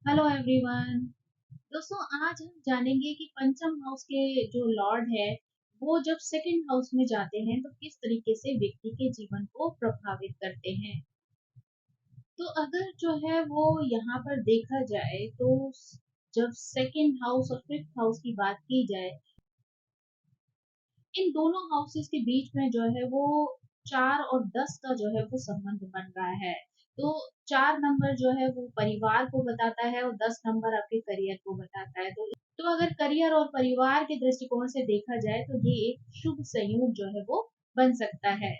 Hello everyone. दोस्तों, आज हम जानेंगे कि पंचम हाउस के जो लॉर्ड है वो जब सेकंड हाउस में जाते हैं तो किस तरीके से व्यक्ति के जीवन को प्रभावित करते हैं। तो अगर जो है वो यहाँ पर देखा जाए तो जब सेकंड हाउस और फिफ्थ हाउस की बात की जाए, इन दोनों हाउसेस के बीच में जो है वो 4 और 10 का जो है वो संबंध बन रहा है। तो 4 नंबर जो है वो परिवार को बताता है और 10 नंबर आपके करियर को बताता है। तो अगर करियर और परिवार के दृष्टिकोण से देखा जाए तो ये एक शुभ संयोग जो है वो बन सकता है।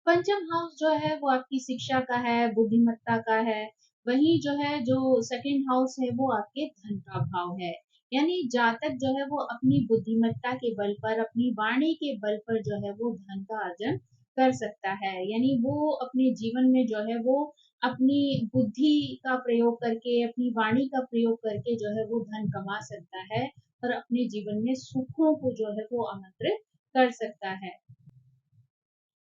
पंचम हाउस जो है वो आपकी शिक्षा का है, बुद्धिमत्ता का है। वहीं जो है जो सेकंड हाउस है वो आपके धन का भाव है। यानी जातक जो है वो अपनी बुद्धिमत्ता के बल पर, अपनी वाणी के बल पर जो है वो धन का अर्जन कर सकता है। यानी वो अपने जीवन में जो है वो अपनी बुद्धि का प्रयोग करके, अपनी वाणी का प्रयोग करके जो है वो धन कमा सकता है और अपने जीवन में सुखों को जो है वो आमंत्रित कर सकता है।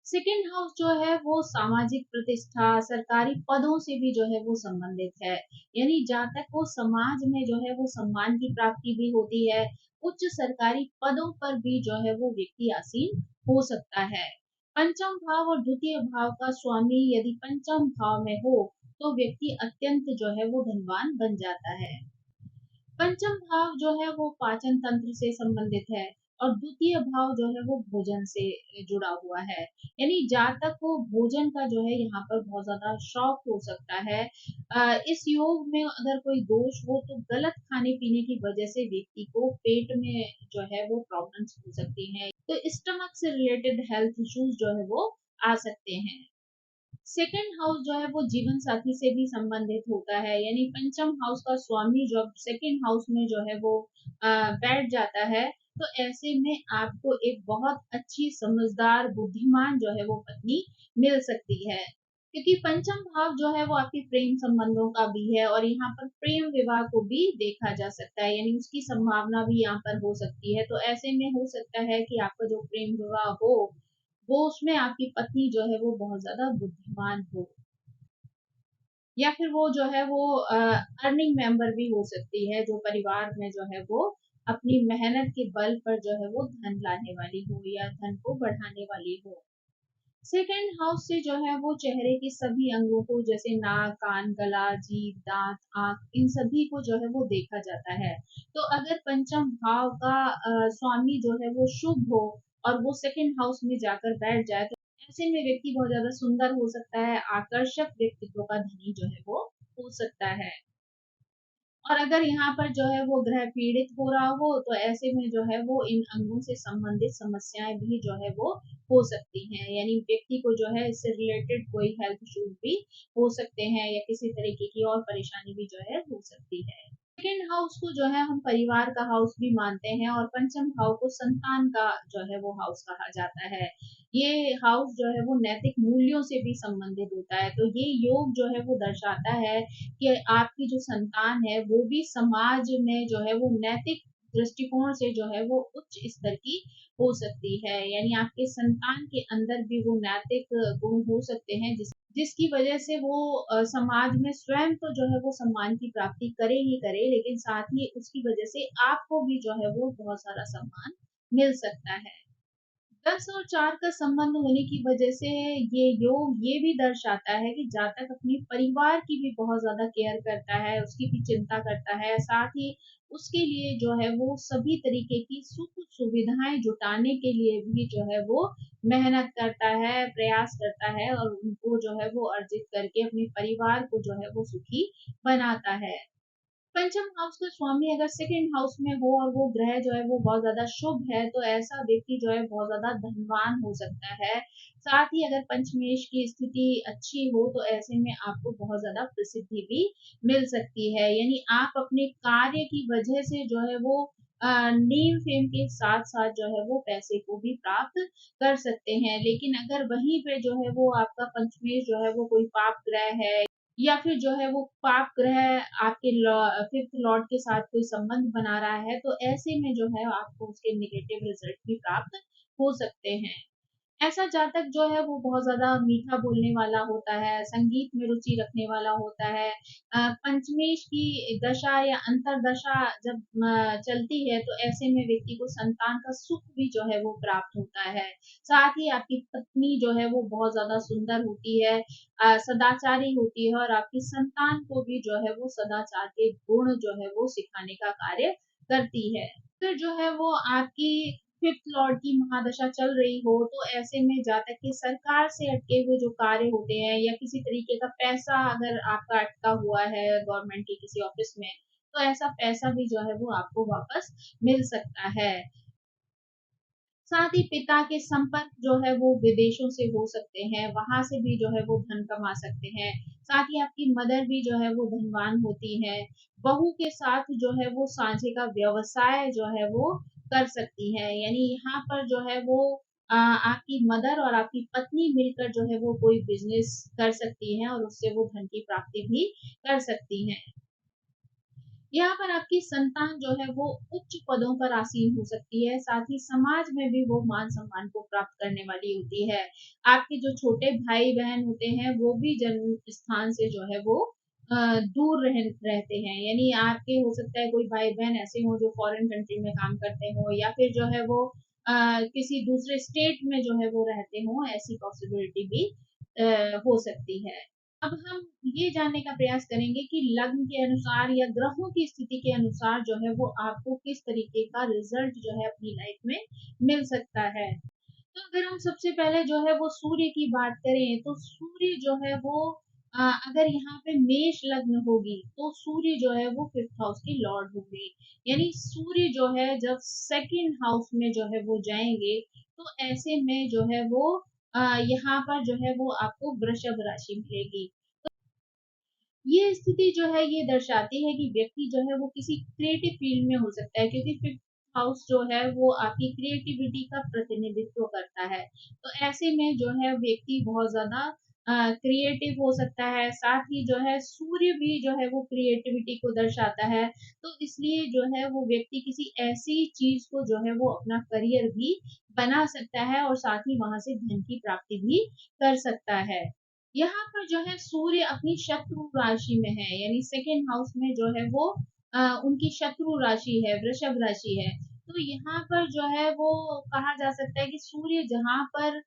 सेकेंड हाउस जो है वो सामाजिक प्रतिष्ठा, सरकारी पदों से भी जो है वो संबंधित है। यानी जहाँ तक वो समाज में जो है वो सम्मान की प्राप्ति भी होती है, उच्च सरकारी पदों पर भी जो है वो व्यक्ति आसीन हो सकता है। पंचम भाव और द्वितीय भाव का स्वामी यदि पंचम भाव में हो तो व्यक्ति अत्यंत जो है वो धनवान बन जाता है। पंचम भाव जो है वो पाचन तंत्र से संबंधित है और द्वितीय भाव जो है वो भोजन से जुड़ा हुआ है। यानी जातक को भोजन का जो है यहाँ पर बहुत ज्यादा शौक हो सकता है। इस योग में अगर कोई दोष हो तो गलत खाने पीने की वजह से व्यक्ति को पेट में जो है वो प्रॉब्लम्स हो सकती हैं। तो स्टमक से रिलेटेड हेल्थ इश्यूज जो है वो आ सकते हैं। सेकंड हाउस जो है वो जीवन साथी से भी संबंधित होता है। यानी पंचम हाउस का स्वामी जब सेकंड हाउस में जो है वो बैठ जाता है तो ऐसे में आपको एक बहुत अच्छी समझदार बुद्धिमान जो है वो पत्नी मिल सकती है। क्योंकि पंचम भाव जो है वो आपके प्रेम संबंधों का भी है और यहाँ पर प्रेम विवाह को भी देखा जा सकता है। यानी उसकी संभावना भी यहाँ पर हो सकती है। तो ऐसे में हो सकता है कि आपका जो प्रेम विवाह हो वो उसमें आपकी पत्नी जो है वो बहुत ज्यादा बुद्धिमान हो, या फिर वो जो है वो अर्निंग मेंबर भी हो सकती है, जो परिवार में जो है वो अपनी मेहनत के बल पर जो है वो धन लाने वाली हो या धन को बढ़ाने वाली हो। सेकंड हाउस से जो है वो चेहरे के सभी अंगों को, जैसे नाक, कान, गला, जीभ, दांत, आंख, इन सभी को जो है वो देखा जाता है। तो अगर पंचम भाव का स्वामी जो है वो शुभ हो और वो सेकंड हाउस में जाकर बैठ जाए तो ऐसे में व्यक्ति बहुत ज्यादा सुंदर हो सकता है, आकर्षक व्यक्तित्व का धनी जो है वो हो सकता है। और अगर यहाँ पर जो है वो ग्रह पीड़ित हो रहा हो तो ऐसे में जो है वो इन अंगों से संबंधित समस्याएं भी जो है वो हो सकती हैं। यानी व्यक्ति को जो है इससे रिलेटेड कोई हेल्थ इश्यूज भी हो सकते हैं या किसी तरीके की और परेशानी भी जो है हो सकती है। सेकेंड हाउस को जो है हम परिवार का हाउस भी मानते हैं और पंचम भाव को संतान का जो है वो हाउस कहा जाता है। ये हाउस जो है वो नैतिक मूल्यों से भी संबंधित होता है। तो ये योग जो है वो दर्शाता है कि आपकी जो संतान है वो भी समाज में जो है वो नैतिक दृष्टिकोण से जो है वो उच्च स्तर की हो सकती है। यानी आपके संतान के अंदर भी वो नैतिक गुण हो सकते हैं जिसकी वजह से वो समाज में स्वयं तो जो है वो सम्मान की प्राप्ति करे ही करे, लेकिन साथ ही उसकी वजह से आपको भी जो है वो बहुत सारा सम्मान मिल सकता है। 10 और 4 का संबंध होने की वजह से ये योग ये भी दर्शाता है कि जातक अपने परिवार की भी बहुत ज्यादा केयर करता है, उसकी भी चिंता करता है। साथ ही उसके लिए जो है वो सभी तरीके की सुख सुविधाएं जुटाने के लिए भी जो है वो मेहनत करता है, प्रयास करता है और उनको जो है वो अर्जित करके अपने परिवार को जो है वो सुखी बनाता है। पंचम हाउस का स्वामी अगर सेकंड हाउस में हो और वो ग्रह जो है वो बहुत ज्यादा शुभ है तो ऐसा व्यक्ति जो है बहुत ज्यादा धनवान हो सकता है। साथ ही अगर पंचमेश की स्थिति अच्छी हो तो ऐसे में आपको बहुत ज्यादा प्रसिद्धि भी मिल सकती है। यानी आप अपने कार्य की वजह से जो है वो नेम फेम के साथ साथ जो है वो पैसे को भी प्राप्त कर सकते हैं। लेकिन अगर वहीं पे जो है वो आपका पंचमेश जो है वो कोई पाप ग्रह है या फिर जो है वो पाप ग्रह आपके फिफ्थ लॉर्ड के साथ कोई संबंध बना रहा है तो ऐसे में जो है आपको उसके नेगेटिव रिजल्ट भी प्राप्त हो सकते हैं। ऐसा जातक जो है वो बहुत ज़्यादा मीठा बोलने वाला होता है, संगीत में रुचि रखने वाला होता है। पंचमेश की दशा या अंतर्दशा जब चलती है तो ऐसे में व्यक्ति को संतान का सुख भी जो है वो प्राप्त होता है। साथ ही आपकी पत्नी जो है वो बहुत ज़्यादा सुंदर होती है, सदाचारी होती है और आपकी संतान को भी जो है वो सदाचार के गुण जो है वो सिखाने का कार्य करती है। फिर जो है वो आपकी फिफ्थ लॉर्ड की महादशा चल रही हो तो ऐसे में जातक के सरकार से अटके हुए जो कार्य होते हैं या किसी तरीके का पैसा अगर आपका अटका हुआ है गवर्नमेंट के किसी ऑफिस में, तो ऐसा पैसा भी जो है वो आपको वापस मिल सकता है। साथ ही पिता के संपर्क जो है वो विदेशों से हो सकते हैं, वहां से भी जो है वो धन कमा सकते हैं। साथ ही आपकी मदर भी जो है वो धनवान होती है। बहू के साथ जो है वो साझे का व्यवसाय जो है वो कर सकती है, यानी यहाँ पर जो है वो आपकी मदर और आपकी पत्नी मिलकर जो है वो कोई बिजनेस कर सकती है और उससे वो धन की प्राप्ति भी कर सकती है। यहाँ पर आपकी संतान जो है वो उच्च पदों पर आसीन हो सकती है, साथ ही समाज में भी वो मान सम्मान को प्राप्त करने वाली होती है। आपके जो छोटे भाई बहन होते हैं वो भी जन्म स्थान से जो है वो दूर रहते हैं, यानी आपके हो सकता है कोई भाई बहन ऐसे हो जो फॉरेन कंट्री में काम करते हो या फिर जो है वो किसी दूसरे स्टेट में जो है वो रहते हो, ऐसी पॉसिबिलिटी भी हो सकती है। अब हम ये जानने का प्रयास करेंगे कि लग्न के अनुसार या ग्रहों की स्थिति के अनुसार जो है वो आपको किस तरीके का रिजल्ट जो है अपनी लाइफ में मिल सकता है। तो अगर हम सबसे पहले जो है वो सूर्य की बात करें तो सूर्य जो है वो अगर यहाँ पे मेष लग्न होगी तो सूर्य जो है वो फिफ्थ हाउस की लॉर्ड होगी, यानी सूर्य जो है जब सेकंड हाउस में जो है वो जाएंगे तो ऐसे में जो है वो यहाँ पर जो है वो आपको वृषभ राशि मिलेगी। ये स्थिति जो है ये दर्शाती है कि व्यक्ति जो है वो किसी क्रिएटिव फील्ड में हो सकता है, क्योंकि फिफ्थ हाउस जो है वो आपकी क्रिएटिविटी का प्रतिनिधित्व करता है। तो ऐसे में जो है व्यक्ति बहुत ज्यादा क्रिएटिव हो सकता है। साथ ही जो है सूर्य भी जो है वो क्रिएटिविटी को दर्शाता है, तो इसलिए जो है वो व्यक्ति किसी ऐसी चीज को जो है वो अपना करियर भी बना सकता है और साथ ही वहां से धन की प्राप्ति भी कर सकता है। यहाँ पर जो है सूर्य अपनी शत्रु राशि में है, यानी सेकेंड हाउस में जो है वो उनकी शत्रु राशि है, वृषभ राशि है। तो यहाँ पर जो है वो कहा जा सकता है कि सूर्य जहाँ पर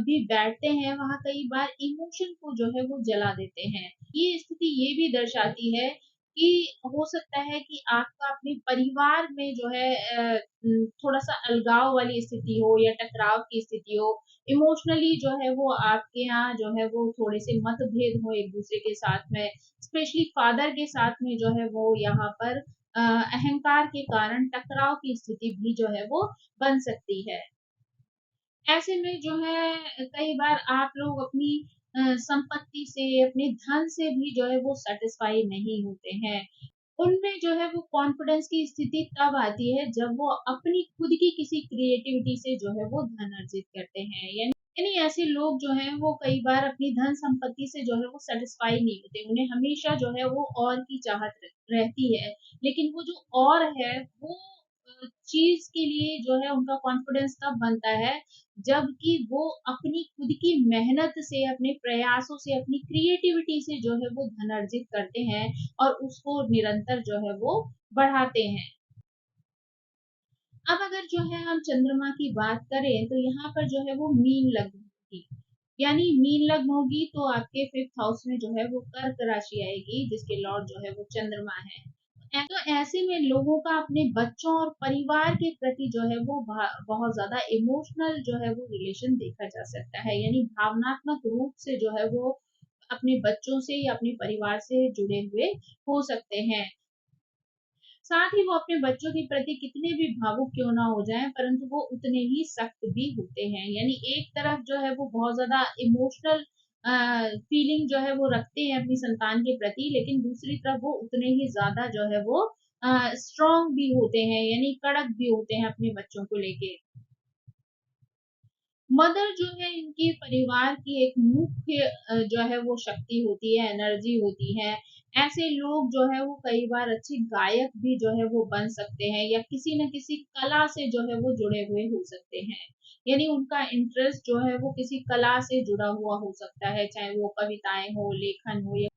भी बैठते हैं वहां कई बार इमोशन को जो है वो जला देते हैं। ये स्थिति ये भी दर्शाती है कि हो सकता है कि आपका अपने परिवार में जो है थोड़ा सा अलगाव वाली स्थिति हो या टकराव की स्थिति हो। इमोशनली जो है वो आपके यहाँ जो है वो थोड़े से मतभेद हो एक दूसरे के साथ में, स्पेशली फादर के साथ में जो है वो यहाँ पर अहंकार के कारण टकराव की स्थिति भी जो है वो बन सकती है। ऐसे में जो है कई बार आप लोग अपनी संपत्ति से, अपने धन से भी जो है वो सेटिस्फाई नहीं होते हैं। उनमें जो है वो कॉन्फिडेंस की स्थिति तब आती है जब वो अपनी खुद की किसी क्रिएटिविटी से जो है वो धन अर्जित करते हैं, यानी ऐसे लोग जो हैं वो कई बार अपनी धन संपत्ति से जो है वो सेटिस्फाई नहीं होते, उन्हें हमेशा जो है वो और की चाहत रहती है। लेकिन वो जो और है वो चीज के लिए जो है उनका कॉन्फिडेंस तब बनता है जबकि वो अपनी खुद की मेहनत से, अपने प्रयासों से, अपनी क्रिएटिविटी से जो है वो धन अर्जित करते हैं और उसको निरंतर जो है वो बढ़ाते हैं। अब अगर जो है हम चंद्रमा की बात करें तो यहाँ पर जो है वो मीन लग्न होगी, यानी मीन लग्न होगी तो आपके फिफ्थ हाउस में जो है वो कर्क राशि आएगी जिसके लॉर्ड जो है वो चंद्रमा है। तो ऐसे में लोगों का अपने बच्चों और परिवार के प्रति जो है वो बहुत ज्यादा इमोशनल जो है वो रिलेशन देखा जा सकता है, यानी भावनात्मक रूप से जो है वो अपने बच्चों से या अपने परिवार से जुड़े हुए हो सकते हैं। साथ ही वो अपने बच्चों के प्रति कितने भी भावुक क्यों ना हो जाएं, परंतु वो उतने ही सख्त भी होते हैं, यानी एक तरफ जो है वो बहुत ज्यादा इमोशनल फीलिंग जो है वो रखते हैं अपनी संतान के प्रति, लेकिन दूसरी तरफ वो उतने ही ज्यादा जो है वो स्ट्रांग भी होते हैं, यानी कड़क भी होते हैं अपने बच्चों को लेके। मदर जो है इनकी परिवार की एक मुख्य जो है वो शक्ति होती है, एनर्जी होती है। ऐसे लोग जो है वो कई बार अच्छे गायक भी जो है वो बन सकते हैं या किसी न किसी कला से जो है वो जुड़े हुए हो सकते हैं। यानी उनका इंटरेस्ट जो है वो किसी कला से जुड़ा हुआ हो सकता है, चाहे वो कविताएँ हो, लेखन हो या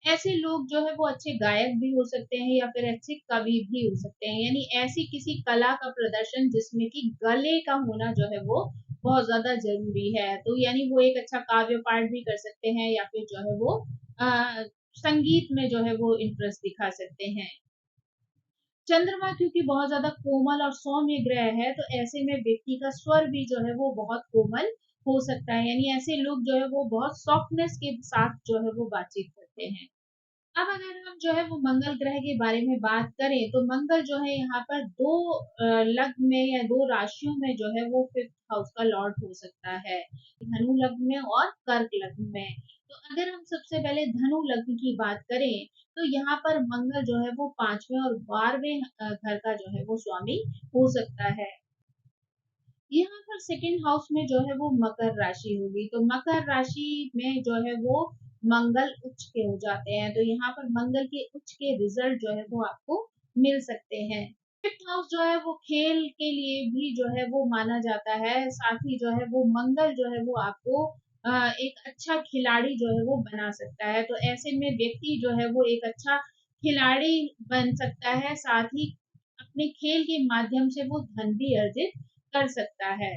ऐसे लोग जो है वो अच्छे गायक भी हो सकते हैं या फिर अच्छे कवि भी हो सकते हैं। यानी ऐसी किसी कला का प्रदर्शन जिसमें कि गले का होना जो है वो बहुत ज्यादा जरूरी है। तो यानी वो एक अच्छा काव्य पाठ भी कर सकते हैं या फिर जो है वो संगीत में जो है वो इंटरेस्ट दिखा सकते हैं। चंद्रमा क्योंकि बहुत ज्यादा कोमल और सौम्य ग्रह है, तो ऐसे में व्यक्ति का स्वर भी जो है वो बहुत कोमल हो सकता है। यानी ऐसे लोग जो है वो बहुत सॉफ्टनेस के साथ जो है वो बातचीत करते हैं। अब अगर हम जो है वो मंगल ग्रह के बारे में बात करें, तो मंगल जो है यहाँ पर दो लग्न में या दो राशियों में जो है वो फिफ्थ हाउस का लॉर्ड हो सकता है, धनु लग्न में और कर्क लग्न में। तो अगर हम सबसे पहले धनु लग्न की बात करें, तो यहाँ पर मंगल जो है वो 5वें और 12वें घर का जो है वो स्वामी हो सकता है। यहाँ पर सेकंड हाउस में जो है वो मकर राशि होगी, तो मकर राशि में जो है वो मंगल उच्च के हो जाते हैं, तो यहाँ पर मंगल के उच्च के रिजल्ट जो है वो आपको मिल सकते हैं। फिफ्थ हाउस जो है वो खेल के लिए भी जो है वो माना जाता है, साथ ही जो है वो मंगल जो है वो आपको एक अच्छा खिलाड़ी जो है वो बना सकता है। तो ऐसे में व्यक्ति जो है वो एक अच्छा खिलाड़ी बन सकता है, साथ ही अपने खेल के माध्यम से वो धन भी अर्जित कर सकता है।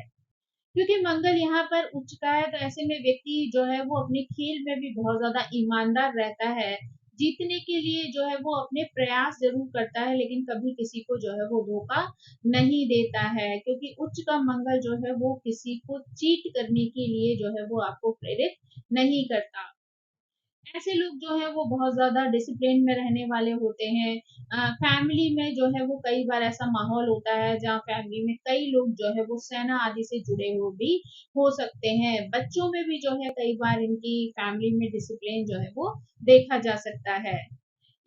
क्योंकि मंगल यहाँ पर उच्च का है, तो ऐसे में व्यक्ति जो है वो अपने खेल में भी बहुत ज्यादा ईमानदार रहता है। जीतने के लिए जो है वो अपने प्रयास जरूर करता है, लेकिन कभी किसी को जो है वो धोखा नहीं देता है, क्योंकि उच्च का मंगल जो है वो किसी को चीट करने के लिए जो है वो आपको प्रेरित नहीं करता। ऐसे लोग जो है वो बहुत ज्यादा डिसिप्लिन में रहने वाले होते हैं। फैमिली में जो है वो कई बार ऐसा माहौल होता है जहाँ फैमिली में कई लोग जो है वो सेना आदि से जुड़े हुए भी हो सकते हैं। बच्चों में भी जो है कई बार इनकी फैमिली में डिसिप्लिन जो है वो देखा जा सकता है।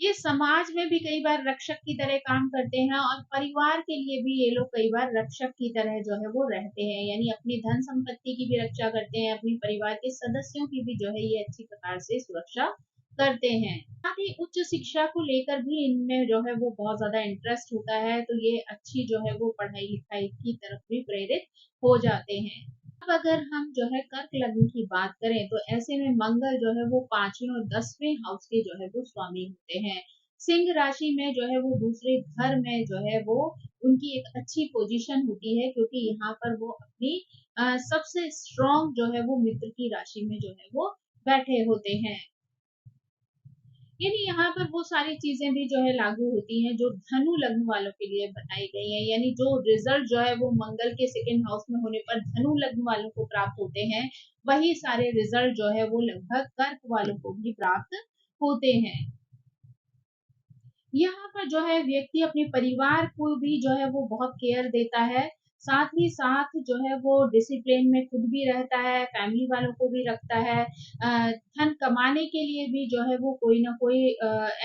ये समाज में भी कई बार रक्षक की तरह काम करते हैं और परिवार के लिए भी ये लोग कई बार रक्षक की तरह जो है वो रहते हैं। यानी अपनी धन संपत्ति की भी रक्षा करते हैं, अपनी परिवार के सदस्यों की भी जो है ये अच्छी प्रकार से सुरक्षा करते हैं। साथ ही उच्च शिक्षा को लेकर भी इनमें जो है वो बहुत ज्यादा इंटरेस्ट होता है, तो ये अच्छी जो है वो पढ़ाई लिखाई की तरफ भी प्रेरित हो जाते हैं। अब अगर हम जो है कर्क लग्न की बात करें, तो ऐसे में मंगल जो है वो 5वें और 10वें हाउस के जो है वो स्वामी होते हैं। सिंह राशि में जो है वो दूसरे घर में जो है वो उनकी एक अच्छी पोजीशन होती है, क्योंकि यहाँ पर वो अपनी सबसे स्ट्रॉन्ग जो है वो मित्र की राशि में जो है वो बैठे होते हैं। यानी यहाँ पर वो सारी चीजें भी जो है लागू होती हैं जो धनु लग्न वालों के लिए बताई गई है। यानी जो रिजल्ट जो है वो मंगल के सेकंड हाउस में होने पर धनु लग्न वालों को प्राप्त होते हैं, वही सारे रिजल्ट जो है वो लगभग कर्क वालों को भी प्राप्त होते हैं। यहाँ पर जो है व्यक्ति अपने परिवार को भी जो है वो बहुत केयर देता है, साथ ही साथ जो है वो डिसिप्लिन में खुद भी रहता है, फैमिली वालों को भी रखता है। धन कमाने के लिए भी जो है वो कोई ना कोई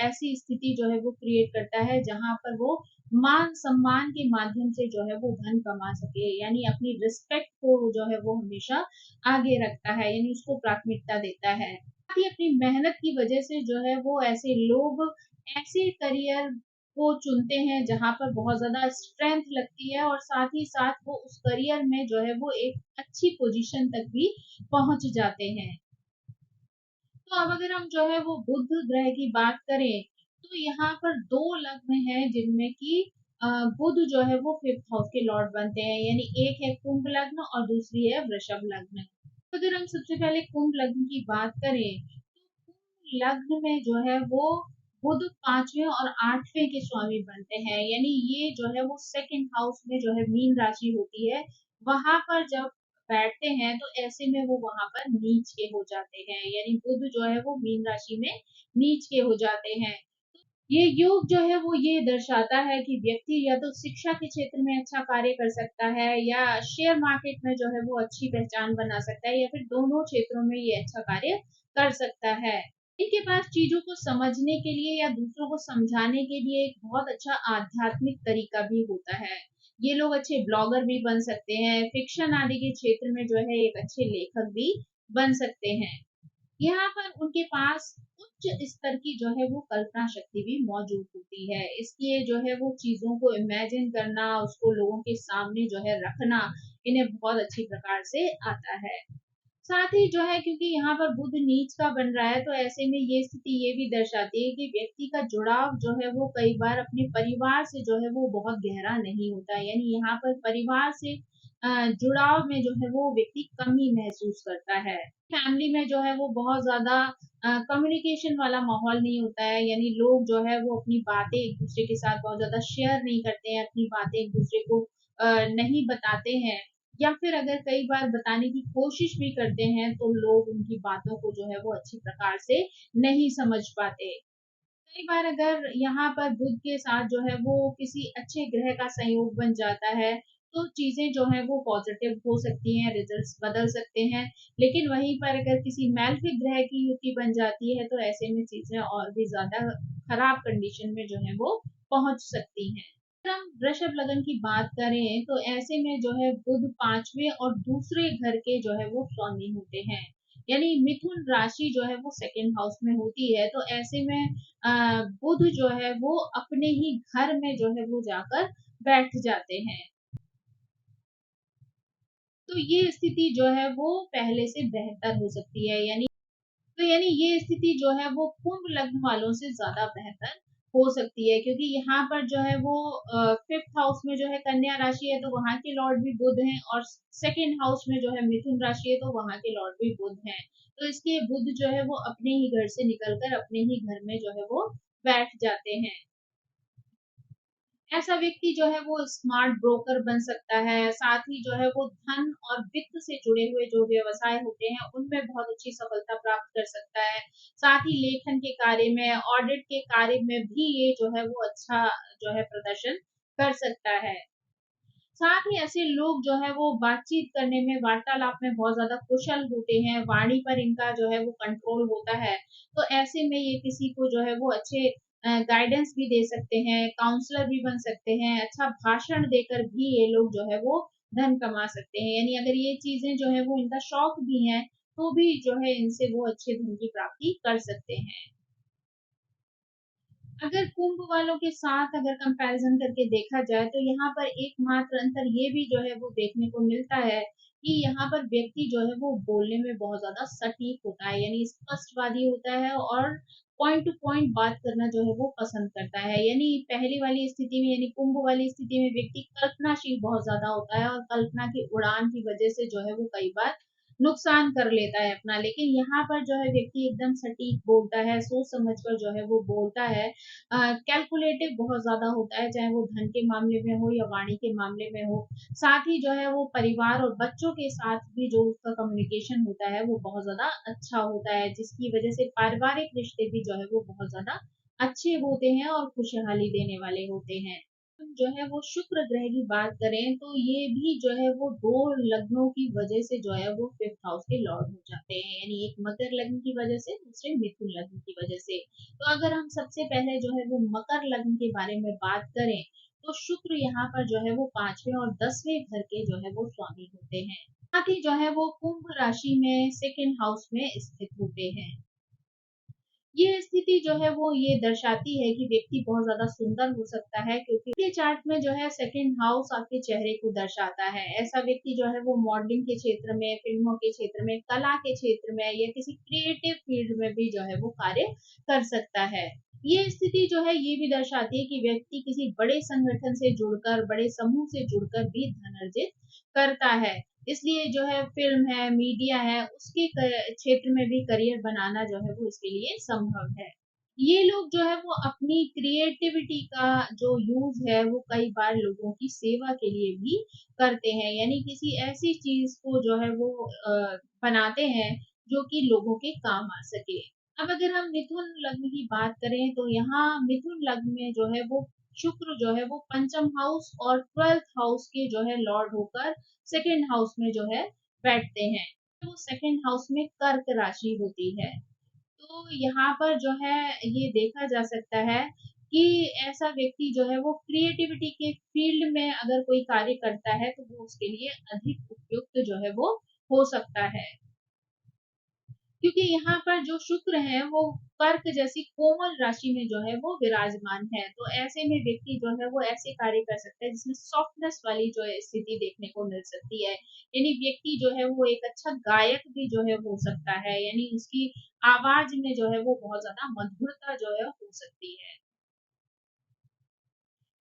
ऐसी स्थिति जो है वो क्रिएट करता है जहाँ पर वो मान सम्मान के माध्यम से जो है वो धन कमा सके। यानी अपनी रिस्पेक्ट को जो है वो हमेशा आगे रखता है, यानी उसको प्राथमिकता देता है। साथ ही अपनी मेहनत की वजह से जो है वो ऐसे लोग ऐसे करियर को चुनते हैं जहाँ पर बहुत ज़्यादा स्ट्रेंथ लगती है और साथ ही साथ वो उस करियर में जो है वो एक अच्छी पोजीशन तक भी पहुंच जाते हैं। तो अब अगर हम जो है वो बुध ग्रह की बात करें, तो यहाँ पर दो लग्न हैं जिनमें कि बुध जो है वो फिफ्थ हाउस के लॉर्ड बनते हैं। यानी एक है कुंभ लग्न और दूसरी है वृषभ लग्न। तो अगर हम सबसे पहले कुंभ लग्न की बात करें, तो कुंभ लग्न में जो है वो बुध 5वें और 8वें के स्वामी बनते हैं। यानी ये जो है वो सेकंड हाउस में जो है मीन राशि होती है, वहां पर जब बैठते हैं तो ऐसे में वो वहां पर नीच के हो जाते हैं। यानी बुध जो है वो मीन राशि में नीच के हो जाते हैं। ये योग जो है वो ये दर्शाता है कि व्यक्ति या तो शिक्षा के क्षेत्र में अच्छा कार्य कर सकता है या शेयर मार्केट में जो है वो अच्छी पहचान बना सकता है, या फिर दोनों क्षेत्रों में ये अच्छा कार्य कर सकता है। इनके पास चीजों को समझने के लिए या दूसरों को समझाने के लिए एक बहुत अच्छा आध्यात्मिक तरीका भी होता है। ये लोग अच्छे ब्लॉगर भी बन सकते हैं, फिक्शन आदि के क्षेत्र में जो है एक अच्छे लेखक भी बन सकते हैं। यहाँ पर उनके पास उच्च स्तर की जो है वो कल्पना शक्ति भी मौजूद होती है, इसलिए जो है वो चीजों को इमेजिन करना, उसको लोगों के सामने जो है रखना, इन्हें बहुत अच्छी प्रकार से आता है। साथ ही जो है, क्योंकि यहाँ पर बुध नीच का बन रहा है, तो ऐसे में ये स्थिति ये भी दर्शाती है कि व्यक्ति का जुड़ाव जो है वो कई बार अपने परिवार से जो है वो बहुत गहरा नहीं होता है। यानी यहाँ पर परिवार से जुड़ाव में जो है वो व्यक्ति कमी महसूस करता है। फैमिली में जो है वो बहुत ज्यादा कम्युनिकेशन वाला माहौल नहीं होता है, यानी लोग जो है वो अपनी बातें एक दूसरे के साथ बहुत ज्यादा शेयर नहीं करते हैं, अपनी बातें एक दूसरे को नहीं बताते हैं, या फिर अगर कई बार बताने की कोशिश भी करते हैं तो लोग उनकी बातों को जो है वो अच्छी प्रकार से नहीं समझ पाते। कई बार अगर यहाँ पर बुध के साथ जो है वो किसी अच्छे ग्रह का संयोग बन जाता है, तो चीजें जो है वो पॉजिटिव हो सकती हैं, रिजल्ट्स बदल सकते हैं। लेकिन वहीं पर अगर किसी मैलेफिक ग्रह की युति बन जाती है, तो ऐसे में चीजें और भी ज्यादा खराब कंडीशन में जो है वो पहुंच सकती हैं। अगर हम वृषभ लगन की बात करें, तो ऐसे में जो है बुध पांचवें और दूसरे घर के जो है वो स्वामी होते हैं। यानी मिथुन राशि जो है वो सेकंड हाउस में होती है, तो ऐसे में बुध जो है वो अपने ही घर में जो है वो जाकर बैठ जाते हैं। तो ये स्थिति जो है वो पहले से बेहतर हो सकती है, यानी ये स्थिति जो है वो कुंभ लग्न वालों से ज्यादा बेहतर हो सकती है, क्योंकि यहाँ पर जो है वो फिफ्थ हाउस में जो है कन्या राशि है, तो वहां के लॉर्ड भी बुध हैं, और सेकंड हाउस में जो है मिथुन राशि है, तो वहां के लॉर्ड भी बुध हैं। तो इसके बुध जो है वो अपने ही घर से निकलकर अपने ही घर में जो है वो बैठ जाते हैं। ऐसा व्यक्ति जो है वो स्मार्ट ब्रोकर बन सकता है, साथ ही जो है वो धन और वित्त से जुड़े हुए जो व्यवसाय होते हैं उनमें बहुत अच्छी सफलता प्राप्त कर सकता है। साथ ही लेखन के कार्य में, ऑडिट के कार्य में भी ये जो है वो अच्छा जो है प्रदर्शन कर सकता है। साथ ही ऐसे लोग जो है वो बातचीत करने में, वार्तालाप में बहुत ज्यादा कुशल होते हैं, वाणी पर इनका जो है वो कंट्रोल होता है। तो ऐसे में ये किसी को जो है वो अच्छे गाइडेंस भी दे सकते हैं, काउंसलर भी बन सकते हैं, अच्छा भाषण देकर भी ये लोग जो है वो धन कमा सकते हैं। यानी अगर ये चीजें जो है वो इनका शौक भी है, तो भी जो है इनसे वो अच्छे धन की प्राप्ति कर सकते हैं। अगर कुंभ वालों के साथ अगर कंपैरिजन करके देखा जाए, तो यहाँ पर एकमात्र अंतर ये भी जो है वो देखने को मिलता है कि यहाँ पर व्यक्ति जो है वो बोलने में बहुत ज्यादा सटीक होता है, यानी स्पष्टवादी होता है, और पॉइंट टू पॉइंट बात करना जो है वो पसंद करता है। यानी पहली वाली स्थिति में, यानी कुंभ वाली स्थिति में व्यक्ति कल्पनाशील बहुत ज्यादा होता है, और कल्पना की उड़ान की वजह से जो है वो कई बार नुकसान कर लेता है अपना। लेकिन यहाँ पर जो है व्यक्ति एकदम सटीक बोलता है, सोच समझ कर जो है वो बोलता है, कैलकुलेटिव बहुत ज्यादा होता है, चाहे वो धन के मामले में हो या वाणी के मामले में हो। साथ ही जो है वो परिवार और बच्चों के साथ भी जो उसका कम्युनिकेशन होता है वो बहुत ज्यादा अच्छा होता है, जिसकी वजह से पारिवारिक रिश्ते भी जो है वो बहुत ज्यादा अच्छे होते हैं और खुशहाली देने वाले होते हैं। हम जो है वो शुक्र ग्रह की बात करें, तो ये भी जो है वो दो लग्नों की वजह से जो है वो फिफ्थ हाउस के लॉर्ड हो जाते हैं, यानी एक मकर लग्न की वजह से, दूसरे मिथुन लग्न की वजह से। तो अगर हम सबसे पहले जो है वो मकर लग्न के बारे में बात करें, तो शुक्र यहाँ पर जो है वो पांचवें और 10वें घर के जो है वो स्वामी होते हैं। साथ ही जो है वो कुंभ राशि में सेकंड हाउस में स्थित होते हैं। ये स्थिति जो है वो ये दर्शाती है कि व्यक्ति बहुत ज्यादा सुंदर हो सकता है, क्योंकि के चार्ट में जो है सेकंड हाउस आपके चेहरे को दर्शाता है। ऐसा व्यक्ति जो है वो मॉडलिंग के क्षेत्र में, फिल्मों के क्षेत्र में, कला के क्षेत्र में, या किसी क्रिएटिव फील्ड में भी जो है वो कार्य कर सकता है। ये स्थिति जो है ये भी दर्शाती है कि व्यक्ति किसी बड़े संगठन से जुड़कर, बड़े समूह से जुड़कर भी धन अर्जित करता है। इसलिए जो है फ़िल्म है, मीडिया है, उसके क्षेत्र में भी करियर बनाना जो है वो इसके लिए संभव है। ये लोग जो है वो अपनी क्रिएटिविटी का जो यूज़ है वो कई बार लोगों की सेवा के लिए भी करते हैं। यानी किसी ऐसी चीज़ को जो है वो बनाते हैं जो कि लोगों के काम आ सके। अब अगर हम मिथुन लग्न की बात करें, तो यहाँ मिथुन लग्न में जो है वो शुक्र जो है वो पंचम हाउस और 12th हाउस के जो है लॉर्ड होकर सेकंड हाउस में जो है बैठते हैं। तो सेकंड हाउस में कर्क राशि होती है। तो यहाँ पर जो है ये देखा जा सकता है कि ऐसा व्यक्ति जो है वो क्रिएटिविटी के फील्ड में अगर कोई कार्य करता है तो वो उसके लिए अधिक उपयुक्त जो है वो हो सकता है, क्योंकि यहाँ पर जो शुक्र है वो कर्क जैसी कोमल राशि में जो है वो विराजमान है। तो ऐसे में व्यक्ति जो है वो ऐसे कार्य कर सकता है जिसमें सॉफ्टनेस वाली जो है स्थिति देखने को मिल सकती है। यानी व्यक्ति जो है वो एक अच्छा गायक भी जो है हो सकता है, यानी उसकी आवाज में जो है वो बहुत ज्यादा मधुरता जो है हो सकती है।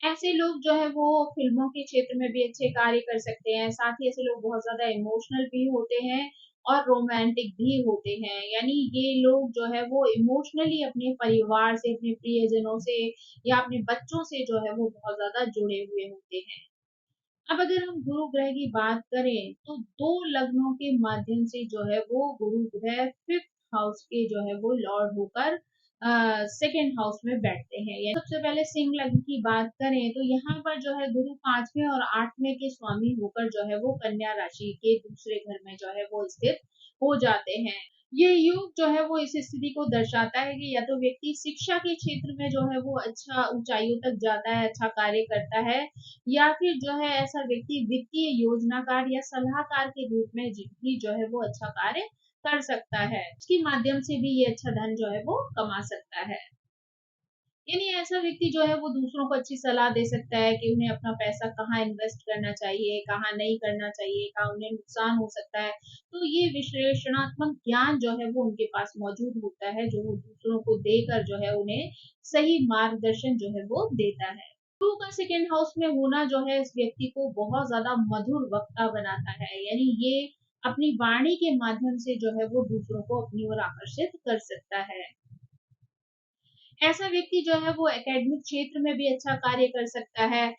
ऐसे लोग जो है वो फ़िल्मों के क्षेत्र में भी अच्छे कार्य कर सकते हैं, साथ ही ऐसे लोग बहुत ज़्यादा इमोशनल भी होते हैं और रोमांटिक भी होते हैं। यानी ये लोग जो है वो इमोशनली अपने परिवार से, अपने प्रियजनों से या अपने बच्चों से जो है वो बहुत ज़्यादा जुड़े हुए होते हैं। अब अगर हम गुरु ग्रह की बात करें तो 2 लग्नों के माध्यम से जो है वो गुरु ग्रह 5th हाउस के जो है वो लॉर्ड होकर सेकंड हाउस में बैठते हैं। या सबसे पहले सिंह लग्न की बात करें तो यहाँ पर जो है गुरु 5वें और 8वें के स्वामी होकर जो है वो कन्या राशि के दूसरे घर में जो है वो स्थित हो जाते हैं। ये योग जो है वो इस स्थिति को दर्शाता है कि या तो व्यक्ति शिक्षा के क्षेत्र में जो है वो अच्छा ऊंचाइयों तक जाता है, अच्छा कार्य करता है, या फिर जो है ऐसा व्यक्ति वित्तीय योजनाकार या सलाहकार के रूप में भी जो है वो अच्छा कार्य कर सकता है। उसके माध्यम से भी ये अच्छा धन जो है वो कमा सकता है। यानी ऐसा व्यक्ति जो है वो दूसरों को अच्छी सलाह दे सकता है कि उन्हें अपना पैसा कहाँ इन्वेस्ट करना चाहिए, कहाँ नहीं करना चाहिए, कहाँ उन्हें नुकसान हो सकता है। तो ये विश्लेषणात्मक ज्ञान जो है वो उनके पास मौजूद होता है, जो वो दूसरों को देकर जो है उन्हें सही मार्गदर्शन जो है वो देता है। गुरु का सेकंड हाउस में होना जो है इस व्यक्ति को बहुत ज्यादा मधुर वक्ता बनाता है। यानी ये अपनी वाणी के माध्यम से जो है वो दूसरों को अपनी ओर आकर्षित कर सकता है। ऐसा व्यक्ति जो है वो एकेडमिक क्षेत्र में भी अच्छा कार्य कर सकता है।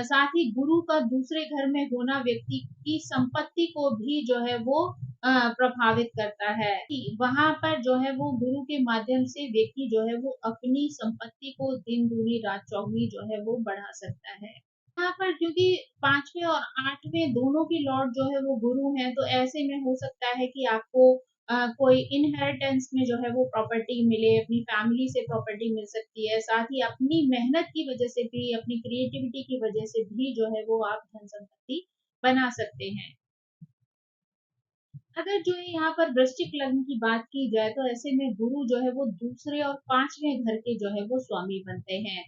साथ ही गुरु का दूसरे घर में होना व्यक्ति की संपत्ति को भी जो है वो प्रभावित करता है कि वहां पर जो है वो गुरु के माध्यम से व्यक्ति जो है वो अपनी संपत्ति को दिन दूनी रात चौगुनी जो है वो बढ़ा सकता है। यहाँ पर क्योंकि 5वें और 8वें दोनों के लॉर्ड जो है वो गुरु हैं, तो ऐसे में हो सकता है कि आपको कोई इनहेरिटेंस में जो है वो प्रॉपर्टी मिले, अपनी फैमिली से प्रॉपर्टी मिल सकती है, साथ ही अपनी मेहनत की वजह से भी, अपनी क्रिएटिविटी की वजह से भी जो है वो आप धन संपत्ति बना सकते हैं। अगर जो है यहाँ पर वृश्चिक लग्न की बात की जाए तो ऐसे में गुरु जो है वो दूसरे और 5वें घर के जो है वो स्वामी बनते हैं,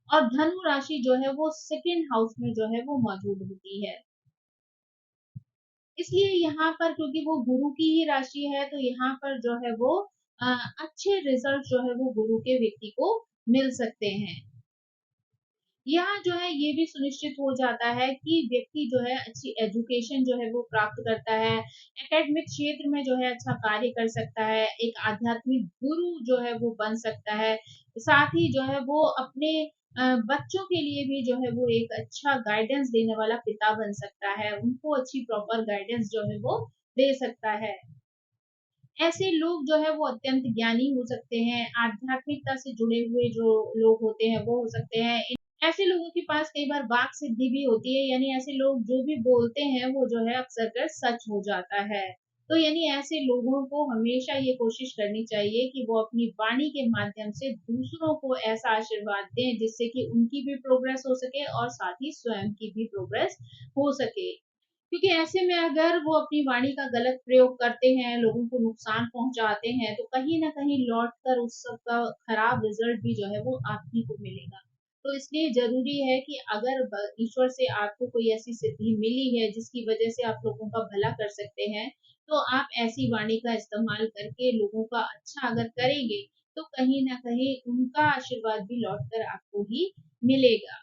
और धनु राशि जो है वो सेकंड हाउस में जो है वो मौजूद होती है। इसलिए यहाँ पर क्योंकि वो गुरु की ही राशि है तो यहाँ पर जो है वो अच्छे रिजल्ट जो है वो गुरु के व्यक्ति को मिल सकते हैं। यहाँ जो है ये भी सुनिश्चित हो जाता है कि व्यक्ति जो है अच्छी एजुकेशन जो है वो प्राप्त करता है, एकेडमिक क्षेत्र में जो है अच्छा कार्य कर सकता है, एक आध्यात्मिक गुरु जो है वो बन सकता है, साथ ही जो है वो अपने बच्चों के लिए भी जो है वो एक अच्छा गाइडेंस देने वाला पिता बन सकता है, उनको अच्छी प्रॉपर गाइडेंस जो है वो दे सकता है। ऐसे लोग जो है वो अत्यंत ज्ञानी हो सकते हैं, आध्यात्मिकता से जुड़े हुए जो लोग होते हैं वो हो सकते हैं। ऐसे लोगों के पास कई बार वाक सिद्धि भी होती है, यानी ऐसे लोग जो भी बोलते हैं वो जो है अक्सर कर सच हो जाता है। तो यानी ऐसे लोगों को हमेशा ये कोशिश करनी चाहिए कि वो अपनी वाणी के माध्यम से दूसरों को ऐसा आशीर्वाद दें जिससे कि उनकी भी प्रोग्रेस हो सके और साथ ही स्वयं की भी प्रोग्रेस हो सके। क्योंकि ऐसे में अगर वो अपनी वाणी का गलत प्रयोग करते हैं, लोगों को नुकसान पहुंचाते हैं, तो कहीं न कहीं लौट कर उस सब का खराब रिजल्ट भी जो है वो आप ही को मिलेगा। तो इसलिए ज़रूरी है कि अगर ईश्वर से आपको कोई ऐसी सिद्धि मिली है जिसकी वजह से आप लोगों का भला कर सकते हैं, तो आप ऐसी वाणी का इस्तेमाल करके लोगों का अच्छा अगर करेंगे, तो कहीं न कहीं उनका आशीर्वाद भी लौट कर आपको ही मिलेगा।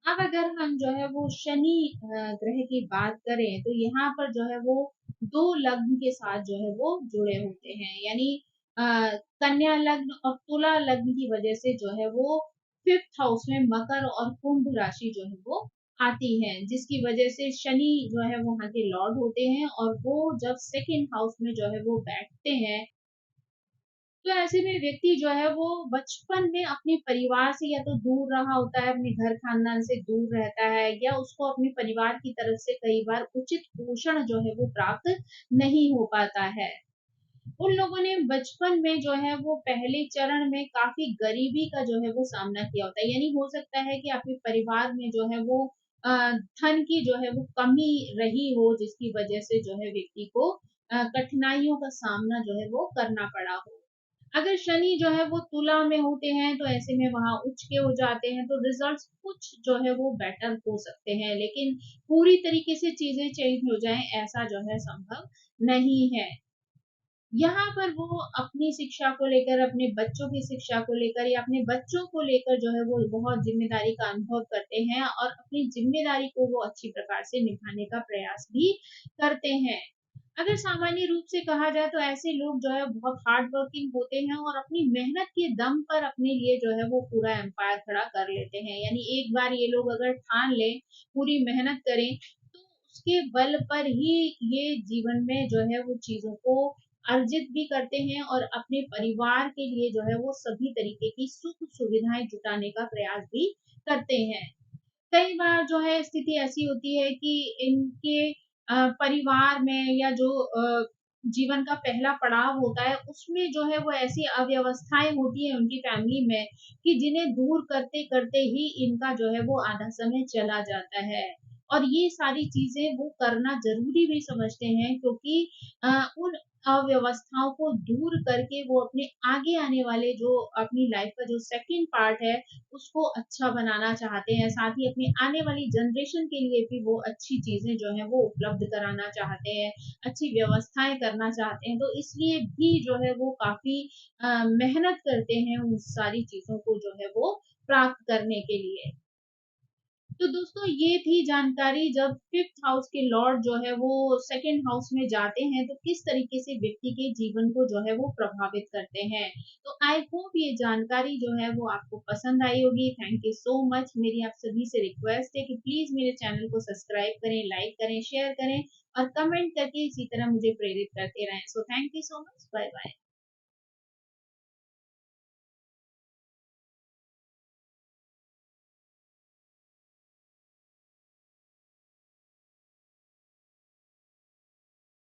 अब अगर हम जो है वो शनि ग्रह की बात करें तो यहाँ पर जो है वो 2 लग्न के साथ जो है वो जुड़े होते हैं। यानी अ, कन्या लग्न और तुला लग्न की वजह से जो है वो 5th हाउस में मकर और कुंभ राशि जो है वो आती है, जिसकी वजह से शनि जो है वहाँ के लॉर्ड होते हैं, और वो जब सेकंड हाउस में जो है वो बैठते हैं, तो ऐसे में व्यक्ति जो है वो बचपन में अपने परिवार से या तो दूर रहा होता है, अपने घर खानदान से दूर रहता है, या उसको अपने परिवार की तरफ से कई बार उचित पोषण जो है वो प्राप्त नहीं हो पाता है। उन लोगों ने बचपन में जो है वो पहले चरण में काफ़ी गरीबी का जो है वो सामना किया होता है। यानी हो सकता है कि आपके परिवार में जो है वो धन की जो है वो कमी रही हो, जिसकी वजह से जो है व्यक्ति को कठिनाइयों का सामना जो है वो करना पड़ा हो। अगर शनि जो है वो तुला में होते हैं तो ऐसे में वहां उच्च के हो जाते हैं, तो रिजल्ट्स कुछ जो है वो बेटर हो सकते हैं, लेकिन पूरी तरीके से चीजें चेंज हो जाएं ऐसा जो है संभव नहीं है। यहाँ पर वो अपनी शिक्षा को लेकर, अपने बच्चों की शिक्षा को लेकर या अपने बच्चों को लेकर जो है वो बहुत जिम्मेदारी का अनुभव करते हैं और अपनी जिम्मेदारी को वो अच्छी प्रकार से निभाने का प्रयास भी करते हैं। अगर सामान्य रूप से कहा जाए तो ऐसे लोग जो है बहुत हार्ड वर्किंग होते हैं और अपनी मेहनत के दम पर अपने लिए जो है वो पूरा एम्पायर खड़ा कर लेते हैं। यानी एक बार ये लोग अगर ठान लें, पूरी मेहनत करें, तो उसके बल पर ही ये जीवन में जो है वो चीजों को अर्जित भी करते हैं और अपने परिवार के लिए जो है वो सभी तरीके की सुख सुविधाएं जुटाने का प्रयास भी करते हैं। कई बार जो है स्थिति ऐसी होती है कि इनके परिवार में या जो जीवन का पहला पड़ाव होता है उसमें जो है वो ऐसी अव्यवस्थाएं होती है उनकी फैमिली में कि जिन्हें दूर करते करते ही इनका जो है वो आधा समय चला जाता है। और ये सारी चीजें वो करना जरूरी भी समझते हैं, क्योंकि उन अव्यवस्थाओं को दूर करके वो अपने आगे आने वाले जो अपनी लाइफ का जो सेकंड पार्ट है उसको अच्छा बनाना चाहते हैं। साथ ही अपनी आने वाली जनरेशन के लिए भी वो अच्छी चीजें जो है वो उपलब्ध कराना चाहते हैं, अच्छी व्यवस्थाएं करना चाहते हैं। तो इसलिए भी जो है वो काफी मेहनत करते हैं उन सारी चीजों को जो है वो प्राप्त करने के लिए। तो दोस्तों ये थी जानकारी, जब फिफ्थ हाउस के लॉर्ड जो है वो सेकंड हाउस में जाते हैं तो किस तरीके से व्यक्ति के जीवन को जो है वो प्रभावित करते हैं। तो आई होप ये जानकारी जो है वो आपको पसंद आई होगी। Thank you so much. मेरी आप सभी से रिक्वेस्ट है कि प्लीज मेरे चैनल को सब्सक्राइब करें, लाइक करें, शेयर करें और कमेंट करके इसी तरह मुझे प्रेरित करते रहें। So thank you so much. Bye bye.